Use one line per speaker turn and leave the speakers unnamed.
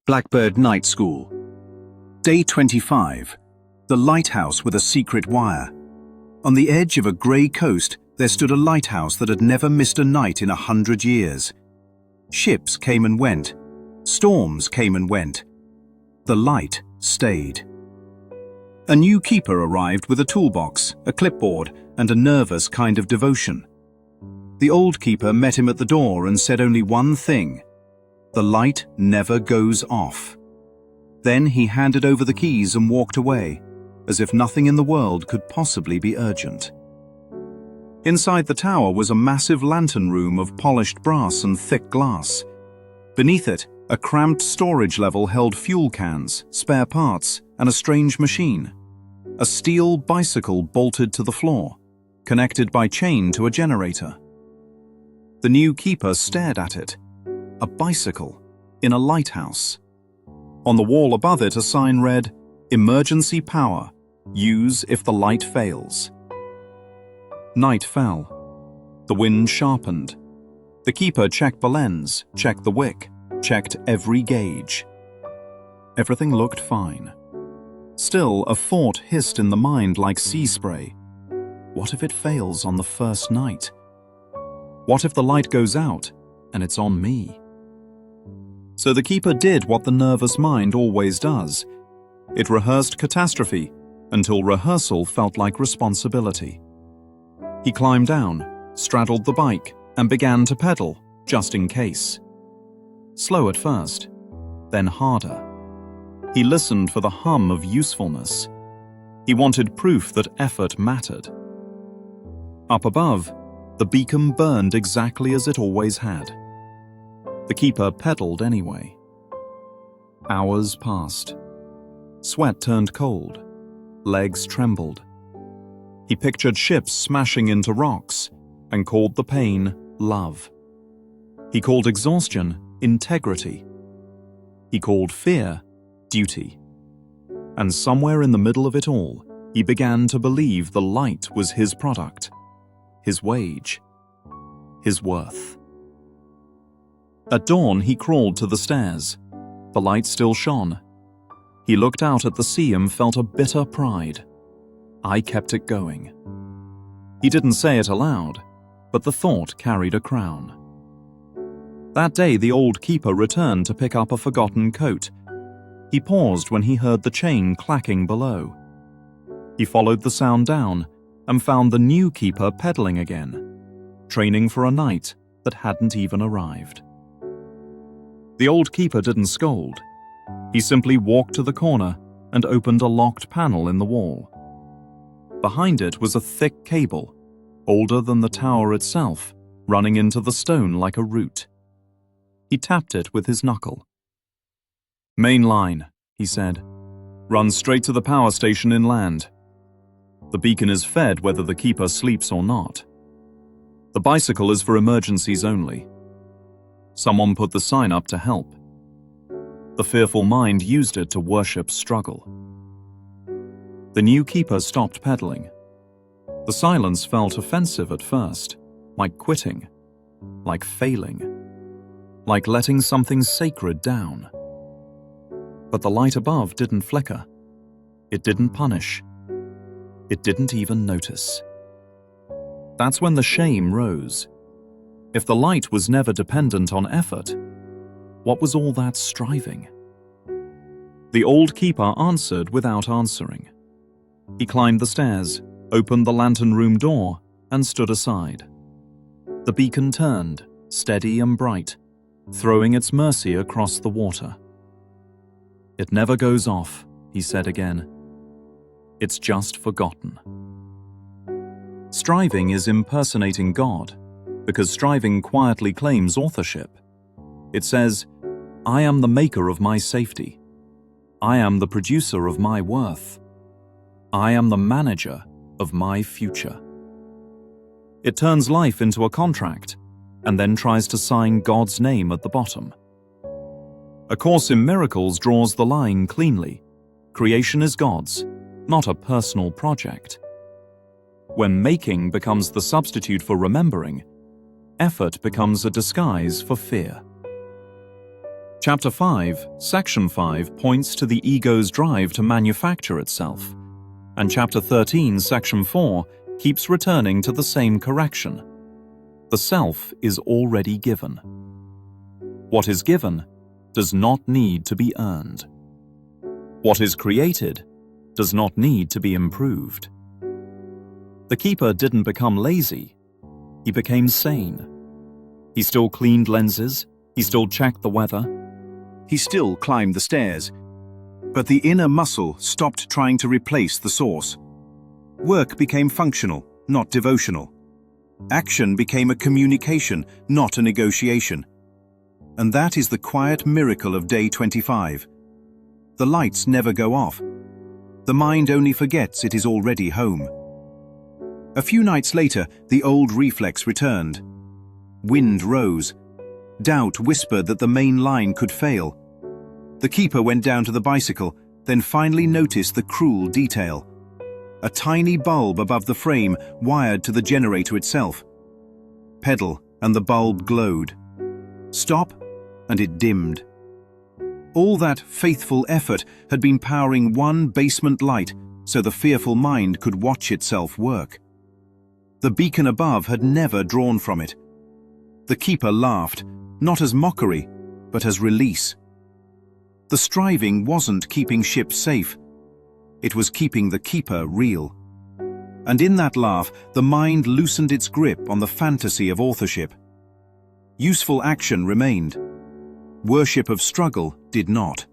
Blackbird Night School. Day 25. The lighthouse with a secret wire. On the edge of a grey coast, there stood a lighthouse that had never missed a night in 100 years. Ships came and went. Storms came and went. The light stayed. A new keeper arrived with a toolbox, a clipboard, and a nervous kind of devotion. The old keeper met him at the door and said only one thing: "The light never goes off." Then he handed over the keys and walked away, as if nothing in the world could possibly be urgent. Inside the tower was a massive lantern room of polished brass and thick glass. Beneath it, a cramped storage level held fuel cans, spare parts, and a strange machine. A steel bicycle bolted to the floor, connected by chain to a generator. The new keeper stared at it. A bicycle in a lighthouse. On the wall above it, a sign read, "Emergency power. Use if the light fails." Night fell. The wind sharpened. The keeper checked the lens, checked the wick, checked every gauge. Everything looked fine. Still, a thought hissed in the mind like sea spray. What if it fails on the first night? What if the light goes out and it's on me? So the keeper did what the nervous mind always does. It rehearsed catastrophe until rehearsal felt like responsibility. He climbed down, straddled the bike, and began to pedal, just in case. Slow at first, then harder. He listened for the hum of usefulness. He wanted proof that effort mattered. Up above, the beacon burned exactly as it always had. The keeper pedaled anyway. Hours passed. Sweat turned cold. Legs trembled. He pictured ships smashing into rocks and called the pain love. He called exhaustion integrity. He called fear duty. And somewhere in the middle of it all, he began to believe the light was his product, his wage, his worth. At dawn, he crawled to the stairs. The light still shone. He looked out at the sea and felt a bitter pride. I kept it going. He didn't say it aloud, but the thought carried a crown. That day, the old keeper returned to pick up a forgotten coat. He paused when he heard the chain clacking below. He followed the sound down and found the new keeper pedaling again, training for a night that hadn't even arrived. The old keeper didn't scold. He simply walked to the corner and opened a locked panel in the wall. Behind it was a thick cable, older than the tower itself, running into the stone like a root. He tapped it with his knuckle. "Main line," he said. "Run straight to the power station inland. The beacon is fed whether the keeper sleeps or not. The bicycle is for emergencies only. Someone put the sign up to help. The fearful mind used it to worship struggle." The new keeper stopped pedaling. The silence felt offensive at first, like quitting, like failing, like letting something sacred down. But the light above didn't flicker. It didn't punish. It didn't even notice. That's when the shame rose. If the light was never dependent on effort, what was all that striving? The old keeper answered without answering. He climbed the stairs, opened the lantern room door, and stood aside. The beacon turned, steady and bright, throwing its mercy across the water. "It never goes off," he said again. "It's just forgotten." Striving is impersonating God, because striving quietly claims authorship. It says, "I am the maker of my safety. I am the producer of my worth. I am the manager of my future." It turns life into a contract and then tries to sign God's name at the bottom. A Course in Miracles draws the line cleanly. Creation is God's, not a personal project. When making becomes the substitute for remembering, effort becomes a disguise for fear.
Chapter 5, Section 5 points to the ego's drive to manufacture itself, and Chapter 13, Section 4 keeps returning to the same correction. The self is already given. What is given does not need to be earned. What is created does not need to be improved. The keeper didn't become lazy. He became sane. He still cleaned lenses. He still checked the weather.
He still climbed the stairs. But the inner muscle stopped trying to replace the source. Work became functional, not devotional. Action became a communication, not a negotiation. And that is the quiet miracle of day 25. The lights never go off. The mind only forgets it is already home. A few nights later, the old reflex returned. Wind rose. Doubt whispered that the main line could fail. The keeper went down to the bicycle, then finally noticed the cruel detail. A tiny bulb above the frame wired to the generator itself. Pedal, and the bulb glowed. Stop, and it dimmed. All that faithful effort had been powering one basement light so the fearful mind could watch itself work. The beacon above had never drawn from it. The keeper laughed, not as mockery, but as release. The striving wasn't keeping ships safe. It was keeping the keeper real. And in that laugh, the mind loosened its grip on the fantasy of authorship. Useful action remained. Worship of struggle did not.